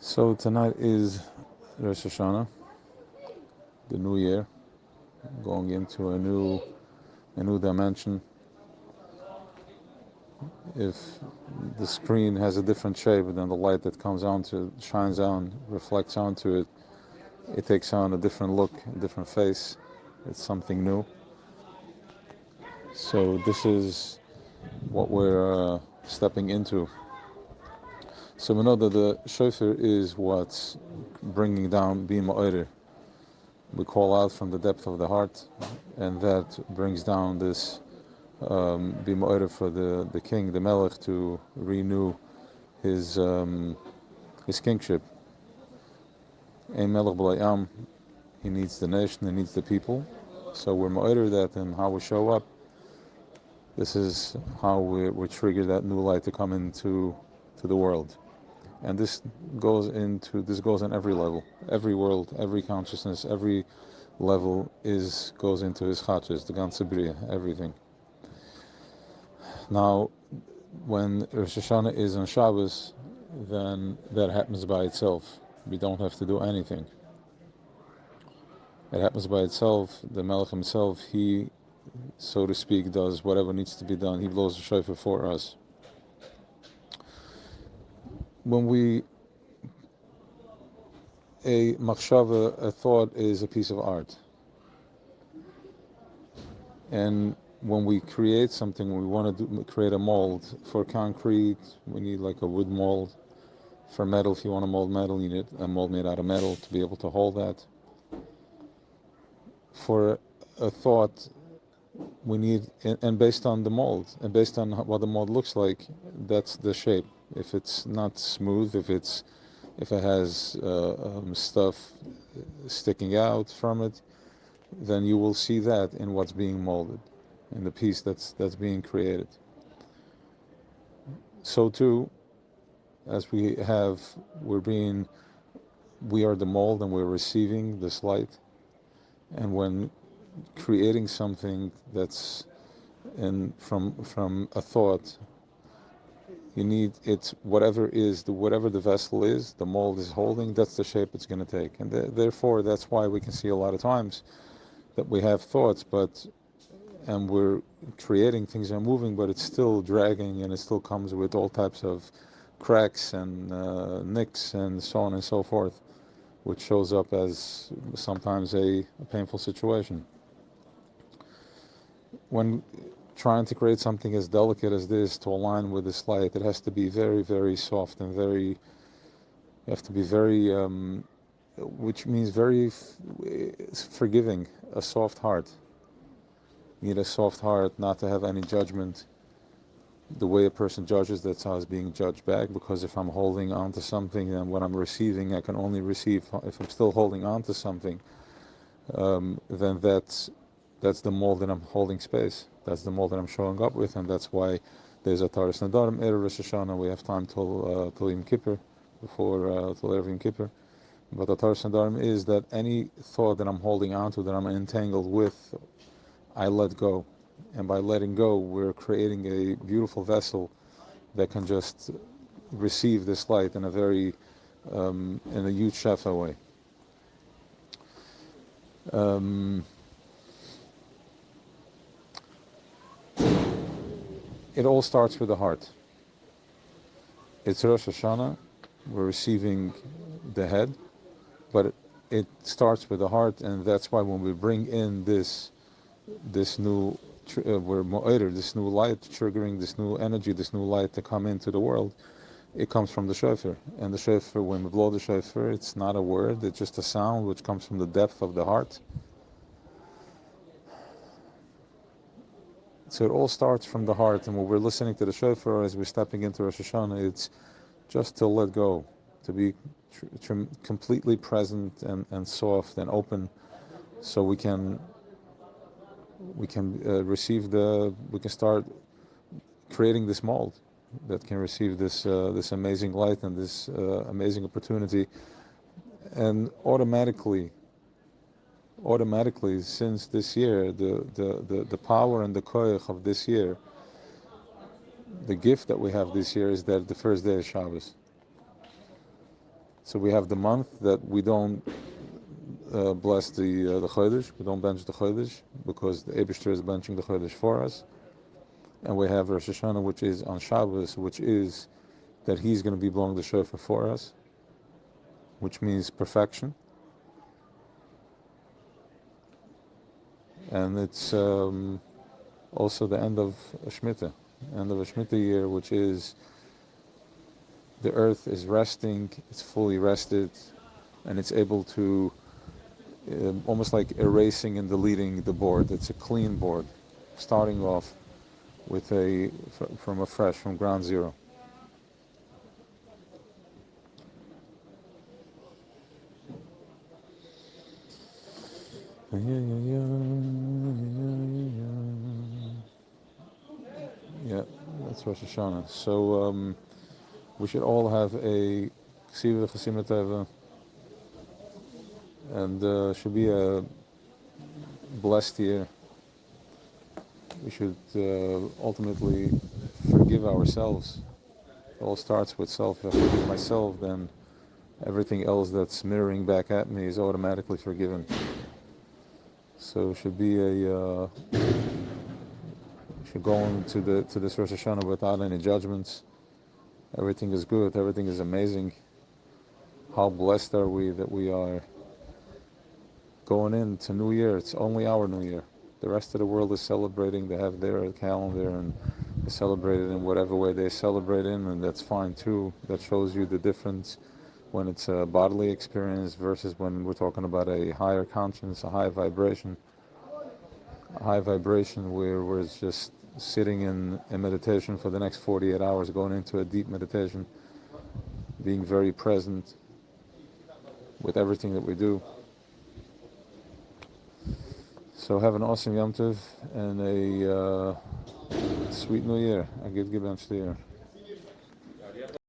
So tonight is Rosh Hashanah, the new year, going into a new dimension. If the screen has a different shape, then the light that comes onto, shines on, reflects onto it, it takes on a different look, a different face. It's something new. So this is what we're stepping into. So we know that the shofar is what's bringing down Bima Oirer. We call out from the depth of the heart, and that brings down this Bima Oirer for the king, the Melech, to renew his kingship. Ein Melech B'layam, he needs the nation, he needs the people. So we're Ma'orer that in how we show up. This is how we trigger that new light to come into the world. And this goes on every level, every world, every consciousness, every level goes into his chachas, the ganze Bria, everything. Now, when Rosh Hashanah is on Shabbos, then that happens by itself. We don't have to do anything. It happens by itself. The Melech himself, he, so to speak, does whatever needs to be done. He blows the shofar for us. When a machshava, a thought, is a piece of art. And when we create something, we want to create a mold. For concrete, we need like a wood mold. For metal, if you want to mold metal, you need a mold made out of metal to be able to hold that. For a thought, we need, and based on the mold, and based on what the mold looks like, that's the shape. If it's not smooth, if it has stuff sticking out from it, then you will see that in what's being molded, in the piece that's being created. So too, as we are the mold, and we're receiving this light. And when creating something that's from a thought, you need whatever the vessel is, the mold is holding, that's the shape it's going to take. And therefore, that's why we can see a lot of times that we have thoughts, and we're creating, things are moving, but it's still dragging, and it still comes with all types of cracks and nicks and so on and so forth, which shows up as sometimes a painful situation. When trying to create something as delicate as this to align with this light, it has to be very, very soft, and you have to be very, which means very forgiving, a soft heart. You need a soft heart, not to have any judgment. The way a person judges, that's how it's being judged back, because if I'm holding on to something, and when I'm receiving, I can only receive. If I'm still holding on to something, then that's the mold that I'm holding space. That's the mold that I'm showing up with, and that's why there's a Taras Nadarim, Erev Rosh Hashanah. We have time till Yom Kippur, till Erev Yom Kippur. But the Taras Nadarim is that any thought that I'm holding on to, that I'm entangled with, I let go. And by letting go, we're creating a beautiful vessel that can just receive this light in a very, in a huge Shefa way. It all starts with the heart. It's Rosh Hashanah, we're receiving the head, but it starts with the heart, and that's why when we bring in this new, we're Mo'eder, this new light, triggering this new energy, this new light to come into the world, it comes from the shofar. And the shofar, when we blow the shofar, it's not a word, it's just a sound which comes from the depth of the heart. So it all starts from the heart, and when we're listening to the shofar as we're stepping into Rosh Hashanah, it's just to let go, to be completely present and soft and open, so we can start creating this mold that can receive this amazing light and this amazing opportunity. And automatically, since this year, the power and the koyach of this year, the gift that we have this year, is that the first day is Shabbos. So we have the month that we don't bless the Chodesh, we don't bench the Chodesh, because the Eibishter is benching the Chodesh for us. And we have Rosh Hashanah, which is on Shabbos, which is that he's going to be blowing the shofar for us, which means perfection. And it's also the end of a Shemitah, year, which is the earth is resting, it's fully rested, and it's able to almost like erasing and deleting the board. It's a clean board, starting off with from ground zero. Yeah, that's Rosh Hashanah. So we should all have a Ksiva Chasima Teva, and should be a blessed year. We should ultimately forgive ourselves. It all starts with self. If I forgive myself, then everything else that's mirroring back at me is automatically forgiven. So it should be should go into this Rosh Hashanah without any judgments. Everything is good. Everything is amazing. How blessed are we that we are going into New Year. It's only our New Year. The rest of the world is celebrating. They have their calendar and they celebrate it in whatever way they celebrate in, and that's fine too. That shows you the difference when it's a bodily experience versus when we're talking about a higher conscience, a high vibration. A high vibration where it's just sitting in meditation for the next 48 hours, going into a deep meditation, being very present with everything that we do. So have an awesome Yom Tov and a sweet New Year. A good Gibeon Shlier.